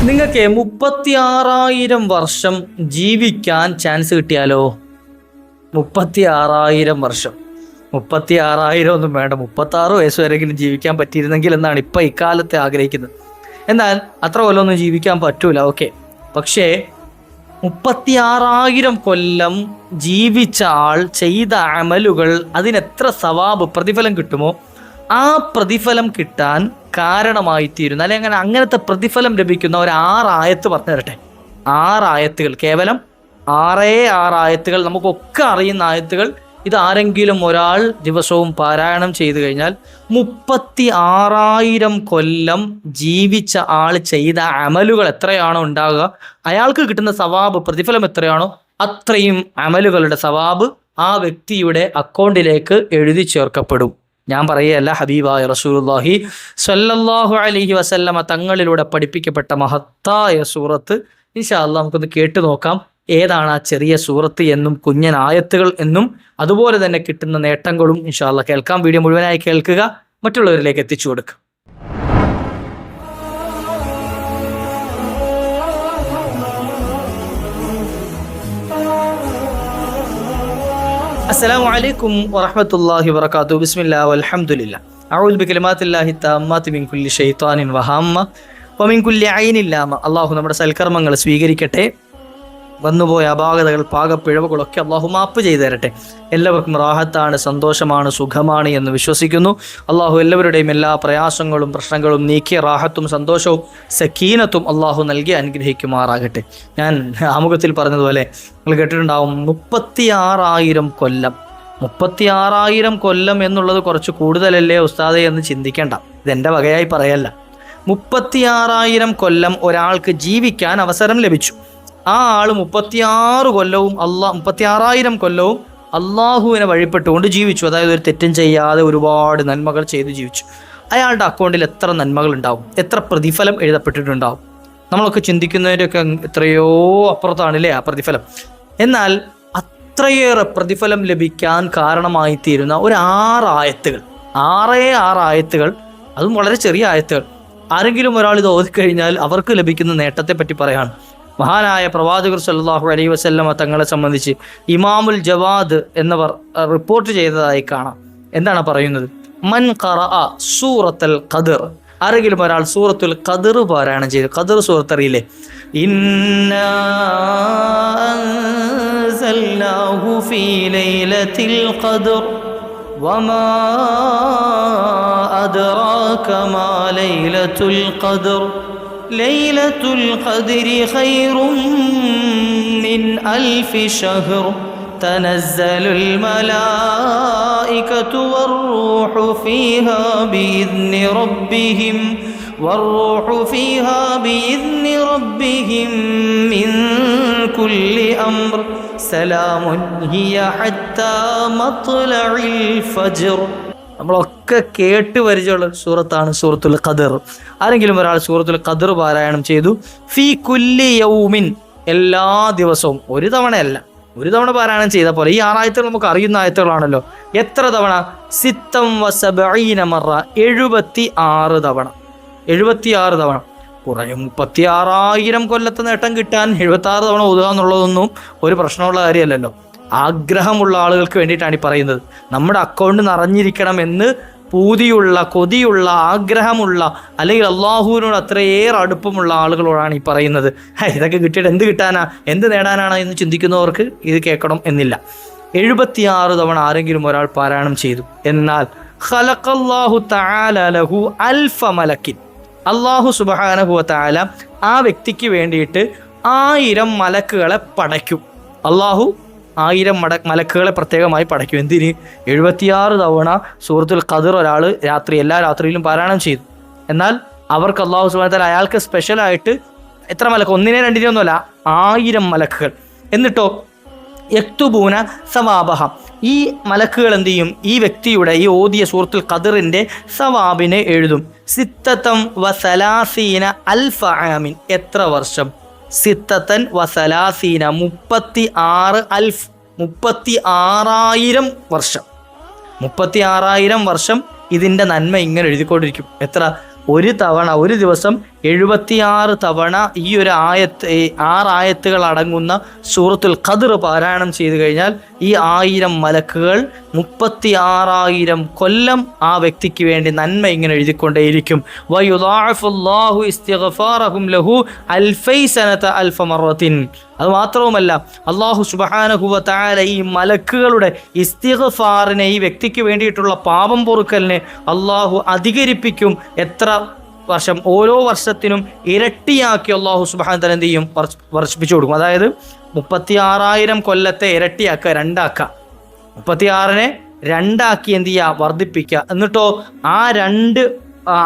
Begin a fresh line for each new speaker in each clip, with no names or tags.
നിങ്ങൾക്ക് 36,000 വർഷം ജീവിക്കാൻ ചാൻസ് കിട്ടിയാലോ? 36,000 വർഷം. 36,000 ഒന്നും വേണ്ട, 36 വയസ്സ് വരെങ്കിലും ജീവിക്കാൻ പറ്റിയിരുന്നെങ്കിൽ എന്നാണ് ഇപ്പം ഇക്കാലത്തെ ആഗ്രഹിക്കുന്നത്. എന്നാൽ അത്ര കൊല്ലമൊന്നും ജീവിക്കാൻ പറ്റൂല, ഓക്കെ. പക്ഷേ 36,000 കൊല്ലം ജീവിച്ച ആൾ ചെയ്ത അമലുകൾ, അതിനെത്ര സവാബ് പ്രതിഫലം കിട്ടുമോ ആ പ്രതിഫലം കിട്ടാൻ കാരണമായി തീരുന്നു. അല്ലെങ്കിൽ അങ്ങനത്തെ പ്രതിഫലം ലഭിക്കുന്ന ഒരു 6 ആയത്ത് പറഞ്ഞു തരട്ടെ. 6 ആയത്തുകൾ, കേവലം 6 ആയത്തുകൾ, നമുക്കൊക്കെ അറിയുന്ന ആയത്തുകൾ. ഇതാരെങ്കിലും ഒരാൾ ദിവസവും പാരായണം ചെയ്തു കഴിഞ്ഞാൽ 36,000 കൊല്ലം ജീവിച്ച ആൾ ചെയ്ത അമലുകൾ എത്രയാണോ ഉണ്ടാകുക, അയാൾക്ക് കിട്ടുന്ന സവാബ് പ്രതിഫലം എത്രയാണോ അത്രയും അമലുകളുടെ സവാബ് ആ വ്യക്തിയുടെ അക്കൗണ്ടിലേക്ക് എഴുതി ചേർക്കപ്പെടും. ഞാൻ പറയുകയല്ല, ഹബീബായ റസൂലുള്ളാഹി സ്വല്ലല്ലാഹു അലൈഹി വസല്ലമ തങ്ങളിലൂടെ പഠിപ്പിക്കപ്പെട്ട മഹത്തായ സൂറത്ത് ഇൻഷാ അല്ലാഹ് നമുക്കൊന്ന് കേട്ടു നോക്കാം. ഏതാണ് ആ ചെറിയ സൂറത്ത് എന്നും കുഞ്ഞൻ ആയത്തുകൾ എന്നും അതുപോലെ തന്നെ കിട്ടുന്ന നേട്ടങ്ങളും ഇൻഷാ അല്ലാഹ് കേൾക്കാം. വീഡിയോ മുഴുവനായി കേൾക്കുക, മറ്റുള്ളവരിലേക്ക് എത്തിച്ചു കൊടുക്കുക. അസ്സലാമു അലൈക്കും വറഹ്മത്തുള്ളാഹി വബറകാതുഹു. ബിസ്മില്ലാഹി വൽഹംദുലില്ലാഹ്. അഊദു ബികലിമാത്തില്ലാഹി തമ്മാത്തി മിൻ കുല്ലി ശൈത്വാനിൻ വഹമ്മ വമിൻ കുല്ലി ഐനിൻ ലാമ. അല്ലാഹു നമ്മുടെ സൽക്കർമ്മങ്ങൾ സ്വീകരിക്കട്ടെ. വന്നുപോയ അപാകതകൾ പാകപ്പിഴവുകളൊക്കെ അള്ളാഹു മാപ്പ് ചെയ്തു തരട്ടെ. എല്ലാവർക്കും റാഹത്താണ്, സന്തോഷമാണ്, സുഖമാണ് എന്ന് വിശ്വസിക്കുന്നു. അള്ളാഹു എല്ലാവരുടെയും എല്ലാ പ്രയാസങ്ങളും പ്രശ്നങ്ങളും നീക്കിയ റാഹത്തും സന്തോഷവും സക്കീനത്തും അള്ളാഹു നൽകി അനുഗ്രഹിക്കുമാറാകട്ടെ. ഞാൻ ആമുഖത്തിൽ പറഞ്ഞതുപോലെ നിങ്ങൾ കേട്ടിട്ടുണ്ടാവും 36,000 കൊല്ലം. 36,000 കൊല്ലം എന്നുള്ളത് കുറച്ച് കൂടുതലല്ലേ ഉസ്താദേ എന്ന് ചിന്തിക്കേണ്ട. ഇതെൻ്റെ വകയായി പറയല്ല. 36,000 കൊല്ലം ഒരാൾക്ക് ജീവിക്കാൻ അവസരം ലഭിച്ചു. ആ ആൾ 36 കൊല്ലവും 36,000 കൊല്ലവും അള്ളാഹുവിനെ വഴിപ്പെട്ടുകൊണ്ട് ജീവിച്ചു. അതായത് ഒരു തെറ്റും ചെയ്യാതെ ഒരുപാട് നന്മകൾ ചെയ്ത് ജീവിച്ചു. അയാളുടെ അക്കൗണ്ടിൽ എത്ര നന്മകൾ ഉണ്ടാവും, എത്ര പ്രതിഫലം എഴുതപ്പെട്ടിട്ടുണ്ടാവും. നമ്മളൊക്കെ ചിന്തിക്കുന്നതിൻ്റെയൊക്കെ എത്രയോ അപ്പുറത്താണല്ലേ ആ പ്രതിഫലം. എന്നാൽ അത്രയേറെ പ്രതിഫലം ലഭിക്കാൻ കാരണമായി തീരുന്ന ഒരു 6 ആയത്തുകൾ, 6 ആയത്തുകൾ, അതും വളരെ ചെറിയ ആയത്തുകൾ. ആരെങ്കിലും ഒരാൾ ഇത് ഓതിക്കഴിഞ്ഞാൽ അവർക്ക് ലഭിക്കുന്ന നേട്ടത്തെ പറ്റി പറയാണ്. മഹാനായ പ്രവാചകർ സല്ലല്ലാഹു അലൈഹി വസല്ലമ തങ്ങളെ സംബന്ധിച്ച് ഇമാമുൽ ജവാദ് എന്നവർ റിപ്പോർട്ട് ചെയ്തതായി കാണാം. എന്താണ് പറയുന്നത്? മൻ ഖറഅ സൂറത്തുൽ ഖദർ, ആരെങ്കിലും ഒരാൾ സൂറത്തുൽ ഖദർ പാരായണം ചെയ്തു. ഖദർ സൂറത്ത് അറിയില്ലേ? ഇന്നാ അൻസൽനാഹു ഫീ ലൈലത്തിൽ ഖദർ വമാ അദ്റാക മാ ലൈലത്തുൽ ഖദർ ലൈലത്തുൽ ഖദ്രി ഖൈറും മിൻ അൽഫി ശഹർ തനസ്സലുൽ മലായികതു വറൂഹു ഫീഹാ ബിഇദ്നി റബ്ബിഹിം മിൻ കുല്ലി അംർ സലാമുൻ ഹിയ ഹത്താ മത്ലഇൽ ഫജ്ർ. നമ്മളൊക്കെ കേട്ട് പരിചയമുള്ള സൂറത്താണ് സൂറത്തുൽ ഖദർ. ആരെങ്കിലും ഒരാൾ സൂറത്തുൽ ഖദർ പാരായണം ചെയ്തു, ഫീ കുല്ലി യൗമിൻ, എല്ലാ ദിവസവും, ഒരു തവണയല്ല, ഒരു തവണ പാരായണം ചെയ്ത പോലെ. ഈ 6 ആയത്തുകൾ നമുക്ക് അറിയുന്ന ആയത്തുകളാണല്ലോ. എത്ര തവണ? 76 മറ, 76 തവണ. 76 തവണ. കുറയും 36,000 കൊല്ലത്തെ നേട്ടം കിട്ടാൻ 76 തവണ ഓതുക എന്നുള്ളതൊന്നും ഒരു പ്രശ്നമുള്ള കാര്യമല്ലല്ലോ. ആഗ്രഹമുള്ള ആളുകൾക്ക് വേണ്ടിയിട്ടാണ് ഈ പറയുന്നത്. നമ്മുടെ അക്കൗണ്ട് നിറഞ്ഞിരിക്കണം എന്ന് പൂതിയുള്ള, കൊതിയുള്ള, ആഗ്രഹമുള്ള, അല്ലെങ്കിൽ അള്ളാഹുവിനോട് അത്രയേറെ അടുപ്പമുള്ള ആളുകളോടാണ് ഈ പറയുന്നത്. ഇതൊക്കെ കിട്ടിയിട്ട് എന്ത് കിട്ടാനാ, എന്ത് നേടാനാണ് എന്ന് ചിന്തിക്കുന്നവർക്ക് ഇത് കേൾക്കണം എന്നില്ല. 76 തവണ ആരെങ്കിലും ഒരാൾ പാരായണം ചെയ്തു. എന്നാൽ ഖലഖല്ലാഹു തആല ലഹു അൽഫ മലക്കിൻ, അള്ളാഹു സുബ്ഹാനഹു വ തആല ആ വ്യക്തിക്ക് വേണ്ടിയിട്ട് 1000 മലക്കുകളെ പടയ്ക്കും. അള്ളാഹു 1000 മലക്കുകളെ പ്രത്യേകമായി പടയ്ക്കും. എന്തിന്? 76 തവണ സൂറത്തുൽ ഖദർ ഒരാൾ എല്ലാ രാത്രിയിലും പാരായണം ചെയ്തു. എന്നാൽ അവർക്ക് അള്ളാഹു സുബ്ഹാനഹു വ തആല അയാൾക്ക് സ്പെഷ്യലായിട്ട് എത്ര മലക്ക്? 1 2 ഒന്നുമല്ല, 1000 മലക്കുകൾ. എന്നിട്ടോ യക്തുബൂന സവാബഹ, ഈ മലക്കുകൾ എന്ത് ചെയ്യും? ഈ വ്യക്തിയുടെ ഈ ഓതിയ സൂറത്തുൽ ഖദറിൻ്റെ സവാബിനെ എഴുതും. 36 അൽഫ ആമിൻ, എത്ര വർഷം? 36 36,000 വർഷം. 36,000 വർഷം ഇതിൻ്റെ നന്മ ഇങ്ങനെ എഴുതിക്കൊണ്ടിരിക്കും. എത്ര? ഒരു തവണ, ഒരു ദിവസം 76 തവണ ഈ ഒരു 6 ആയത്തുകൾ അടങ്ങുന്ന സൂറത്തുൽ ഖദ്ർ പാരായണം ചെയ്തു കഴിഞ്ഞാൽ ഈ 1000 മലക്കുകൾ 36,000 കൊല്ലം ആ വ്യക്തിക്ക് വേണ്ടി നന്മ ഇങ്ങനെ എഴുതിക്കൊണ്ടേയിരിക്കും. വയുദാഇഫുല്ലാഹു ഇസ്തിഗ്ഫാറഹും ലഹു അൽഫൈ സനത അൽഫ മറത്തിൻ. അത് മാത്രവുമല്ല, അല്ലാഹു സുബ്ഹാനഹു വ തആല ഈ മലക്കുകളുടെ ഇസ്തിഗ്ഫാറിനെ, ഈ വ്യക്തിക്ക് വേണ്ടിയിട്ടുള്ള പാപം പൊറുക്കലിനെ അല്ലാഹു അധികരിപ്പിക്കും. എത്ര വർഷം? ഓരോ വർഷത്തിനും ഇരട്ടിയാക്കി അല്ലാഹു സുബ്ഹാനഹു വ തആല എന്ത് ചെയ്യും? വർഷിപ്പിച്ചു കൊടുക്കും. അതായത് 36,000 കൊല്ലത്തെ ഇരട്ടിയാക്കുക, 2 ആക്കുക. 36നെ 2 ആക്കി എന്ത് ചെയ്യുക? വർദ്ധിപ്പിക്കുക. എന്നിട്ടോ ആ 2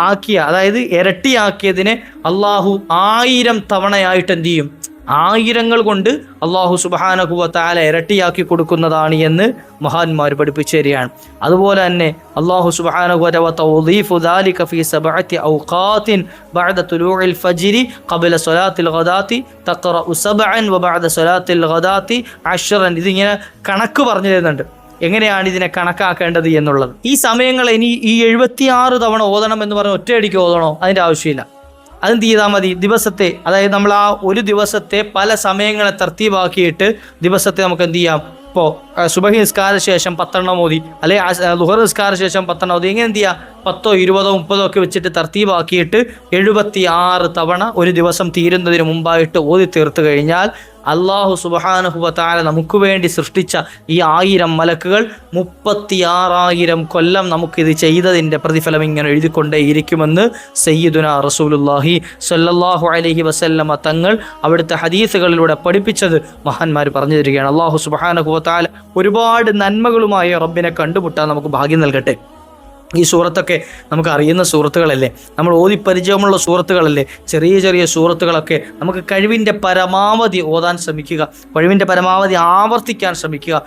ആക്കിയ, അതായത് ഇരട്ടിയാക്കിയതിനെ അള്ളാഹു 1000 തവണയായിട്ട് എന്ത് ചെയ്യും? 1000 കൊണ്ട് അള്ളാഹു സുബ്ഹാനഹു വ തആല ഇരട്ടിയാക്കി കൊടുക്കുന്നതാണ് എന്ന് മഹാന്മാർ പഠിപ്പിച്ചു തരികയാണ്. അതുപോലെ തന്നെ അള്ളാഹു സുബ്ഹാനഹു വ തആല തൗദീഫു ദാലിക ഫീ 7 ഔഖാത്തിൻ ബഅദ തുലൂഇൽ ഫജ്രി ഖബ്ല സ്വലാത്തിൽ ഗദാത്തി തഖറഉ 7 വ ബഅദ സ്വലാത്തിൽ ഗദാത്തി 10. ഇതിങ്ങനെ കണക്ക് പറഞ്ഞു തരുന്നുണ്ട്, എങ്ങനെയാണ് ഇതിനെ കണക്കാക്കേണ്ടത് എന്നുള്ളത്. ഈ സമയങ്ങൾ ഇനി ഈ 76 തവണ ഓതണം എന്ന് പറഞ്ഞ് ഒറ്റയടിക്ക് ഓതണോ? അതിൻ്റെ ആവശ്യമില്ല. അതെന്ത് ചെയ്താൽ മതി? ദിവസത്തെ, അതായത് നമ്മൾ ആ ഒരു ദിവസത്തെ പല സമയങ്ങളെ തർത്തീബാക്കിയിട്ട് ദിവസത്തെ നമുക്ക് എന്ത് ചെയ്യാം? ഇപ്പോൾ സുബഹി നിസ്കാര ശേഷം 10 ഓതി, അല്ലെങ്കിൽ ളുഹർ നിസ്കാര ശേഷം 10 ഓതി, ഇങ്ങനെ എന്ത് ചെയ്യുക? 10, 20, 30 ഒക്കെ വെച്ചിട്ട് തർത്തീബാക്കിയിട്ട് 76 തവണ ഒരു ദിവസം തീരുന്നതിന് മുമ്പായിട്ട് ഓതി തീർത്ത് കഴിഞ്ഞാൽ അല്ലാഹു സുബ്ഹാനഹു വ തആല നമുക്ക് വേണ്ടി സൃഷ്ടിച്ച ഈ 1000 മലക്കുകൾ 36,000 കൊല്ലം നമുക്കിത് ചെയ്തതിൻ്റെ പ്രതിഫലം ഇങ്ങനെ എഴുതിക്കൊണ്ടേയിരിക്കുമെന്ന് സയ്യിദുനാ റസൂലുള്ളാഹി സ്വല്ലല്ലാഹു അലൈഹി വസല്ലമ തങ്ങൾ അവിടുത്തെ ഹദീസുകളിലൂടെ പഠിപ്പിച്ചത് മഹാന്മാർ പറഞ്ഞു തരികയാണ്. അല്ലാഹു സുബ്ഹാനഹു വ തആല ഒരുപാട് നന്മകളുമായി റബ്ബിനെ കണ്ടുമുട്ടാൻ നമുക്ക് ഭാഗ്യം നൽകട്ടെ. ഈ സൂറത്തൊക്കെ നമുക്ക് അറിയുന്ന സൂറത്തുകളല്ലേ, നമ്മൾ ഓതി പരിചയമുള്ള സൂറത്തുകളല്ലേ. ചെറിയ ചെറിയ സൂറത്തുകളൊക്കെ നമുക്ക് കഴിവിൻ്റെ പരമാവധി ഓതാൻ ശ്രമിക്കുക, കഴിവിൻ്റെ പരമാവധി ആവർത്തിക്കാൻ ശ്രമിക്കുക.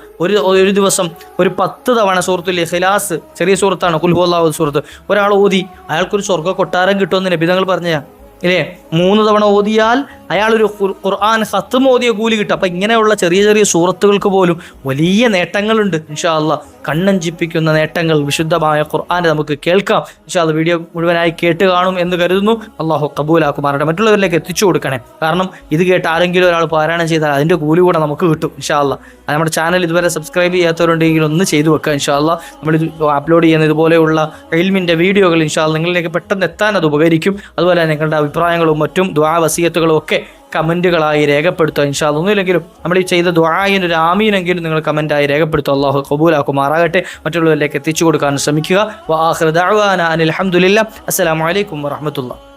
ഒരു ദിവസം ഒരു 10 തവണ സൂറത്തുൽ ഇഖ്ലാസ്, ചെറിയ സൂറത്താണ്, ഖുൽ ഹുവല്ലാഹു സൂറത്ത്, ഒരാൾ ഓതി അയാൾക്കൊരു സ്വർഗ്ഗ കൊട്ടാരം കിട്ടുമെന്ന് നബി തങ്ങൾ പറഞ്ഞാ ഇല്ലേ? 3 തവണ ഓതിയാൽ അയാളൊരു ഖുർആൻ ഖത്ം ഓതിയ കൂലി കിട്ടും. അപ്പം ഇങ്ങനെയുള്ള ചെറിയ ചെറിയ സൂറത്തുകൾക്ക് പോലും വലിയ നേട്ടങ്ങളുണ്ട്. ഇൻഷാ അല്ലാഹ് കണ്ണഞ്ചിപ്പിക്കുന്ന നേട്ടങ്ങൾ വിശുദ്ധമായ ഖുർആനെ നമുക്ക് കേൾക്കാം. ഇൻഷാ അല്ലാഹ് വീഡിയോ മുഴുവനായി കേട്ട് കാണും എന്ന് കരുതുന്നു. അള്ളാഹു കബൂലാക്കുമാറാകട്ടെ. മറ്റുള്ളവരിലേക്ക് എത്തിച്ചു കൊടുക്കണേ. കാരണം ഇത് കേട്ട് ആരെങ്കിലും ഒരാൾ പാരായണം ചെയ്താൽ അതിൻ്റെ കൂലി കൂടെ നമുക്ക് കിട്ടും. ഇൻഷാ അല്ലാഹ് നമ്മുടെ ചാനൽ ഇതുവരെ സബ്സ്ക്രൈബ് ചെയ്യാത്തവരുണ്ടെങ്കിൽ ഒന്ന് ചെയ്തു വെക്കുക. ഇൻഷാ അല്ലാഹ് നമ്മളിത് അപ്ലോഡ് ചെയ്യുന്ന ഇതുപോലെയുള്ള ഇൽമിൻ്റെ വീഡിയോകൾ ഇൻഷാ അല്ലാഹ് നിങ്ങളിലേക്ക് പെട്ടെന്ന് എത്താൻ അത് ഉപകരിക്കും. അതുപോലെ തന്നെ നിങ്ങളുടെ അഭിപ്രായങ്ങളും മറ്റും ദുആ വസിയത്തുകളും ഒക്കെ കമൻറ്റുകളായി രേഖപ്പെടുത്തുക. ഇൻഷാ അല്ലാഹ് ഒന്നുമില്ലെങ്കിലും നമ്മൾ ഈ ചെയ്ത ദുആയിനൊരു ആമീനെങ്കിലും നിങ്ങൾ കമൻറ്റായി രേഖപ്പെടുത്തുക. അല്ലാഹു ഖബൂലാക്കുമാറാകട്ടെ. മറ്റുള്ളവരിലേക്ക് എത്തിച്ചു കൊടുക്കാൻ ശ്രമിക്കുക. വ ആഖിറു ദഅ്വാനാ അനിൽ ഹംദുലില്ലാഹ്. അസ്സലാമു അലൈക്കും വറഹ്മത്തുള്ളാഹി.